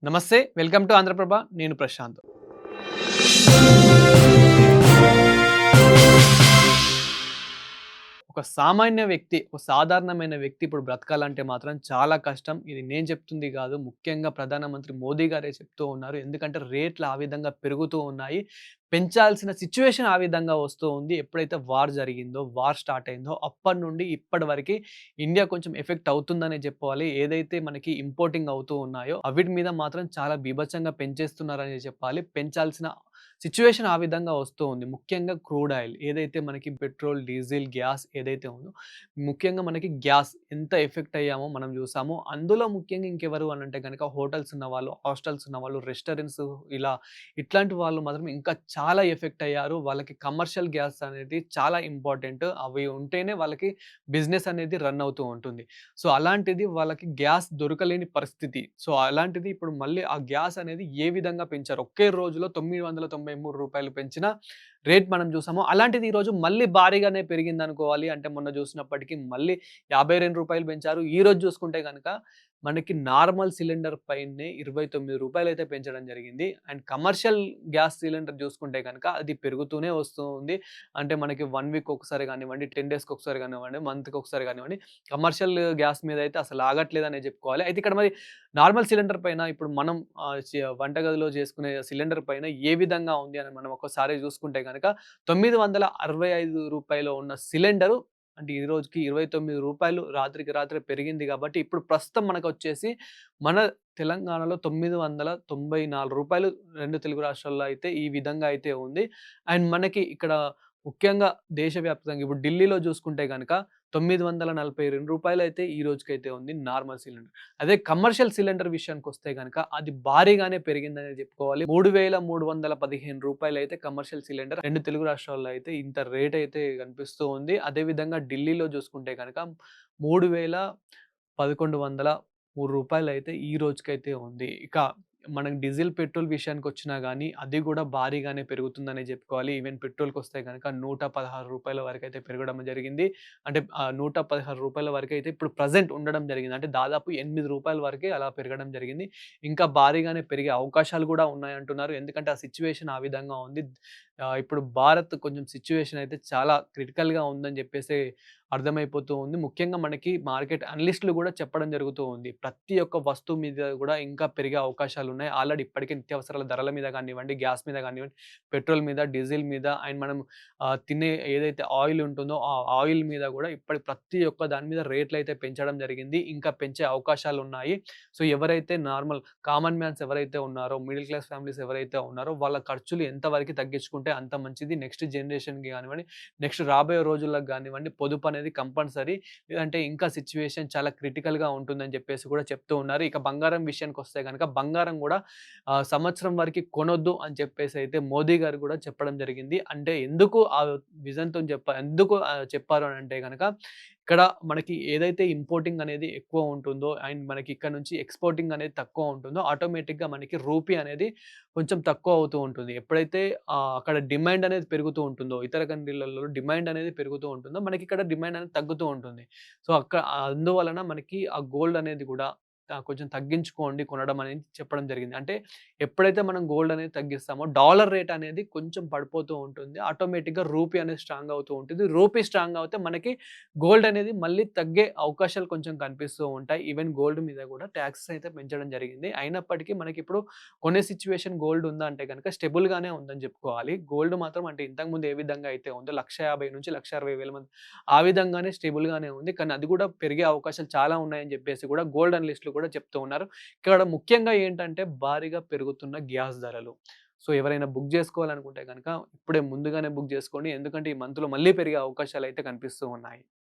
నమస్తే. Welcome to Andhra Prabha. నేను ప్రశాంత్. ఒక సామాన్య వ్యక్తి, ఒక సాధారణమైన వ్యక్తి ఇప్పుడు బ్రతకాలంటే మాత్రం చాలా కష్టం. ఇది నేను చెప్తుంది కాదు. ముఖ్యంగా ప్రధానమంత్రి మోదీ గారే చెప్తూ ఉన్నారు. ఎందుకంటే రేట్లు ఆ విధంగా పెరుగుతూ ఉన్నాయి. పెంచాల్సిన సిట్యుయేషన్ ఆ విధంగా వస్తూ ఉంది. ఎప్పుడైతే వార్ జరిగిందో, వార్ స్టార్ట్ అయిందో అప్పటి నుండి ఇప్పటి వరకి ఇండియా కొంచెం ఎఫెక్ట్ అవుతుందనే చెప్పుకోవాలి. ఏదైతే మనకి ఇంపోర్టింగ్ అవుతూ ఉన్నాయో అవిటి మీద మాత్రం చాలా బీభత్సంగా పెంచేస్తున్నారనే చెప్పాలి. పెంచాల్సిన సిట్యుయేషన్ ఆ విధంగా వస్తూ ఉంది. ముఖ్యంగా క్రూడ్ ఆయిల్ ఏదైతే మనకి పెట్రోల్, డీజిల్, గ్యాస్ ఏదైతే ఉందో, ముఖ్యంగా మనకి గ్యాస్ ఎంత ఎఫెక్ట్ అయ్యామో మనం చూసాము. అందులో ముఖ్యంగా ఇంకెవరు అనంటే గనక హోటల్స్ ఉన్నవాళ్ళు, హాస్టల్స్ ఉన్నవాళ్ళు, రెస్టారెంట్స్ ఇలా ఇట్లాంటి వాళ్ళు మాత్రం ఇంకా చాలా ఎఫెక్ట్ అయ్యారు. వాళ్ళకి కమర్షియల్ గ్యాస్ అనేది చాలా ఇంపార్టెంట్. అవి ఉంటేనే వాళ్ళకి బిజినెస్ అనేది రన్ అవుతూ ఉంటుంది. సో, అలాంటిది వాళ్ళకి గ్యాస్ దొరకలేని పరిస్థితి. సో, అలాంటిది ఇప్పుడు మళ్ళీ ఆ గ్యాస్ అనేది ఏ విధంగా పెంచారు. ఒకే రోజులో రూ. 993 పెంచిన రేట్ మనం చూసాము. అలాంటిది ఈరోజు మళ్ళీ భారీగానే పెరిగిందనుకోవాలి. అంటే మొన్న చూసినప్పటికి మళ్ళీ రూ. 52 పెంచారు. ఈరోజు చూసుకుంటే గనక మనకి నార్మల్ సిలిండర్ పైనే రూ. 29 అయితే పెంచడం జరిగింది. అండ్ కమర్షియల్ గ్యాస్ సిలిండర్ చూసుకుంటే గనక అది పెరుగుతూనే వస్తూ ఉంది. అంటే మనకి 1 వీక్ ఒకసారి కానివ్వండి, 10 డేస్‌కి ఒకసారి కానివ్వండి, మంత్‌కి ఒకసారి కానివ్వండి, కమర్షియల్ గ్యాస్ మీద అయితే అసలు ఆగట్లేదనే చెప్పుకోవాలి. అయితే ఇక్కడ మరి నార్మల్ సిలిండర్ పైన ఇప్పుడు మనం వంటగదిలో చేసుకునే సిలిండర్ పైన ఏ విధంగా ఉంది అని మనం ఒక్కసారి చూసుకుంటే గనక రూ. 965 ఉన్న సిలిండరు అంటే ఈ రోజుకి రూ. 29 రాత్రికి రాత్రే పెరిగింది కాబట్టి ఇప్పుడు ప్రస్తుతం మనకొచ్చేసి మన తెలంగాణలో రూ. 994 2 తెలుగు రాష్ట్రాల్లో అయితే ఈ విధంగా అయితే ఉంది. అండ్ మనకి ఇక్కడ ముఖ్యంగా దేశవ్యాప్తంగా ఇప్పుడు ఢిల్లీలో చూసుకుంటే గనక రూ. 942 అయితే ఈ రోజుకైతే ఉంది నార్మల్ సిలిండర్. అదే కమర్షియల్ సిలిండర్ విషయానికొస్తే గనక అది భారీగానే పెరిగిందనే చెప్పుకోవాలి. రూ. 3315 అయితే కమర్షియల్ సిలిండర్ 2 తెలుగు రాష్ట్రాల్లో అయితే ఇంత రేట్ అయితే కనిపిస్తూ ఉంది. అదే విధంగా ఢిల్లీలో చూసుకుంటే గనక రూ. 3113 అయితే ఈ రోజుకైతే ఉంది. ఇక మనకి డీజిల్, పెట్రోల్ విషయానికొచ్చినా గానీ అది గూడా భారీగానే పెరుగుతుందనే జెప్పుకోవాలి. ఈవెన్ పెట్రోల్‌కొస్తే గనక రూ. 116 వరకైతే పెరగడం జరిగింది. అంటే రూ. 116 వరకైతే ఇప్పుడు ప్రెజెంట్ ఉండడం జరిగింది. అంటే దాదాపు రూ. 8 వరకే అలా పెరగడం జరిగింది. ఇంకా భారీగానే పెరిగే అవకాశాలు గూడా ఉన్నాయంటున్నారు. ఎందుకంటే ఆ సిట్యుయేషన్ ఆ విధంగా ఉంది. ఇప్పుడు భారత్ కొంచెం సిట్యుయేషన్ అయితే చాలా క్రిటికల్‌గా ఉందని జెప్పేసి అర్థమైపోతూ ఉంది. ముఖ్యంగా మనకి మార్కెట్ అనలిస్ట్‌లు గూడా చెప్పడం జరుగుతూ ఉంది. ప్రతి ఒక్క వస్తువు మీద గూడా ఇంకా పెరిగే అవకాశాలున్నాయి. ఆల్రెడీ ఇప్పటికే నిత్యావసరాల ధరల మీద గానివ్వండి, గ్యాస్ మీద గానివ్వండి, పెట్రోల్ మీద, డీజిల్ మీద అండ్ మనం తినే ఏదైతే ఆయిల్ ఉంటుందో, ఆ ఆయిల్ మీద గూడా ప్రతి ఒక్క దాని మీద రేట్లయితే పెంచడం జరిగింది. ఇంకా పెంచే అవకాశాలున్నాయి. సో, ఎవరైతే నార్మల్ కామన్ మ్యాన్స్ ఎవరైతే ఉన్నారో, మిడిల్ క్లాస్ ఫ్యామిలీస్ ఎవరైతే ఉన్నారో, వాళ్ళ ఖర్చులు ఎంతవరకు తగ్గించుకుంటే అంత మంచిది. నెక్స్ట్ జనరేషన్‌కి గానివ్వండి, నెక్స్ట్ రాబోయే రోజులకు గానివ్వండి, పొదుపనేది కంపల్సరీ. లేదంటే ఇంకా సిట్యుయేషన్ చాలా క్రిటికల్‌గా ఉంటుందని జెప్పేసి కూడా చెప్తూ ఉన్నారు. ఇక బంగారం విషయానికొస్తే గనక బంగారం గూడా సంవత్సరం వరకి కొనొద్దు అని చెప్పేసైతే మోదీ గారు గూడా చెప్పడం జరిగింది. అంటే ఎందుకు ఆ విజన్‌తోని ఎందుకు చెప్పారు అనంటే గనక ఇక్కడ మనకి ఏదైతే ఇంపోర్టింగ్ అనేది ఎక్కువ ఉంటుందో అండ్ మనకి ఇక్కడ నుంచి ఎక్స్‌పోర్టింగ్ అనేది తక్కువ ఉంటుందో ఆటోమేటిక్‌గా మనకి రూపీ అనేది కొంచెం తక్కువ అవుతూ ఉంటుంది. ఎప్పుడైతే అక్కడ డిమాండ్ అనేది పెరుగుతూ ఉంటుందో, ఇతర కంట్రీలలో డిమాండ్ అనేది పెరుగుతూ ఉంటుందో, మనకిక్కడ డిమాండ్ అనేది తగ్గుతూ ఉంటుంది. సో, అందువలన మనకి ఆ గోల్డ్ అనేది గూడా కొంచెం తగ్గించుకోండి కొనడం అనేది చెప్పడం జరిగింది. అంటే ఎప్పుడైతే మనం గోల్డ్ అనేది తగ్గిస్తామో, డాలర్ రేట్ అనేది కొంచెం పడిపోతూ ఉంటుంది. ఆటోమేటిక్‌గా రూపీ అనేది స్ట్రాంగ్ అవుతూ ఉంటుంది. రూపీ స్ట్రాంగ్ అవుతే మనకి గోల్డ్ అనేది మళ్ళీ తగ్గే అవకాశాలు కొంచెం కనిపిస్తూ ఉంటాయి. ఈవెన్ గోల్డ్ మీద గూడా టాక్సెస్ అయితే పెంచడం జరిగింది. అయినప్పటికీ మనకిప్పుడు కొనే సిట్యుయేషన్ గోల్డ్ ఉందా అంటే గనక స్టేబుల్‌గానే ఉందని చెప్పుకోవాలి. గోల్డ్ మాత్రం అంటే ఇంతకుముందు ఏ విధంగా అయితే ఉందో 1,50,000 నుంచి 1,60,000 మంది ఆ విధంగానే స్టేబుల్‌గానే ఉంది. కానీ అది కూడా పెరిగే అవకాశాలు చాలా ఉన్నాయని చెప్పేసి కూడా గోల్డ్ అనలిస్ట్‌లు కూడా చెప్తూ ఉన్నారు. ఇక్కడ ముఖ్యంగా ఏంటంటే భారీగా పెరుగుతున్న గ్యాస్ ధరలు. సో, ఎవరైనా బుక్ చేసుకోవాలనుకుంటే గనక ఇప్పుడే ముందుగానే బుక్ చేసుకోండి. ఎందుకంటే ఈ మంత్‌లో మళ్ళీ పెరిగే అవకాశాలయితే కనిపిస్తూ ఉన్నాయి.